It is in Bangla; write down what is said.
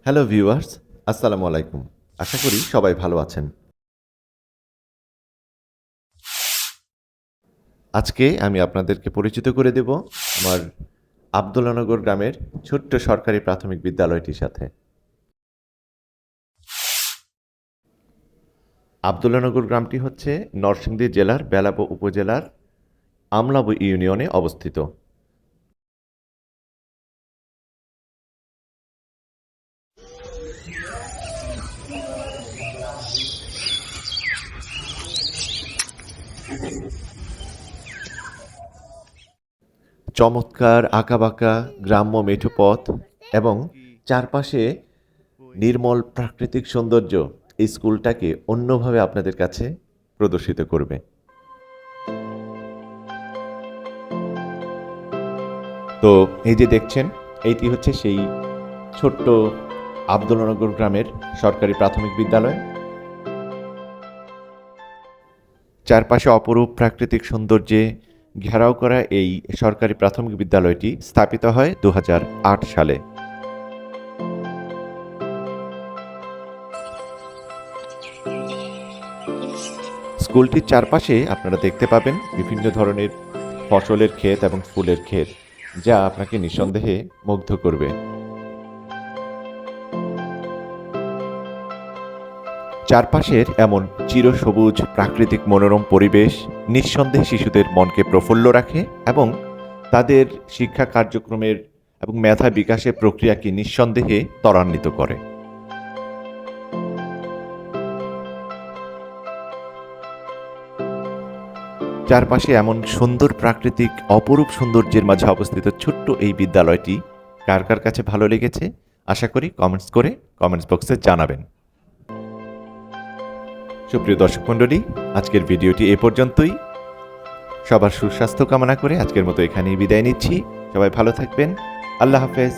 হ্যালো ভিউয়ার্স, আসসালামু আলাইকুম। আশা করি সবাই ভালো আছেন। আজকে আমি আপনাদেরকে পরিচিত করে দেব আমার আব্দুল্লাহনগর গ্রামের ছোট্ট সরকারি প্রাথমিক বিদ্যালয়টির সাথে। আব্দুল্লাহনগর গ্রামটি হচ্ছে নরসিংদী জেলার বেলাব উপজেলার আমলাবু ইউনিয়নে অবস্থিত। চমৎকার আঁকাবাঁকা গ্রাম্য মেঠো পথ এবং চারপাশে নির্মল প্রাকৃতিক সৌন্দর্য এই স্কুলটাকে অন্যভাবে আপনাদের কাছে প্রদর্শিত করবে। তো এই যে দেখছেন, এইটি হচ্ছে সেই ছোট্ট আব্দুল্লাহনগর গ্রামের সরকারি প্রাথমিক বিদ্যালয়। চারপাশে অপরূপ প্রাকৃতিক সৌন্দর্যে ঘেরাও করা এই সরকারি প্রাথমিক বিদ্যালয়টি স্থাপিত হয় 2008 সালে। স্কুলটির চারপাশে আপনারা দেখতে পাবেন বিভিন্ন ধরনের ফসলের ক্ষেত এবং ফুলের ক্ষেত, যা আপনাকে নিঃসন্দেহে মুগ্ধ করবে। চারপাশের এমন চিরসবুজ প্রাকৃতিক মনোরম পরিবেশ নিঃসন্দেহে শিশুদের মনকে প্রফুল্ল রাখে এবং তাদের শিক্ষা কার্যক্রমের এবং মেধা বিকাশের প্রক্রিয়াকে নিঃসন্দেহে ত্বরান্বিত করে। চারপাশে এমন সুন্দর প্রাকৃতিক অপরূপ সৌন্দর্যের মাঝে অবস্থিত ছোট্ট এই বিদ্যালয়টি কার কার কাছে ভালো লেগেছে আশা করি কমেন্টস করে কমেন্টস বক্সে জানাবেন। সুপ্রিয় দর্শক মণ্ডলী, আজকের ভিডিওটি এ পর্যন্তই। সবার সুস্বাস্থ্য কামনা করে আজকের মতো এখানেই বিদায় নিচ্ছি। সবাই ভালো থাকবেন। আল্লাহ হাফেজ।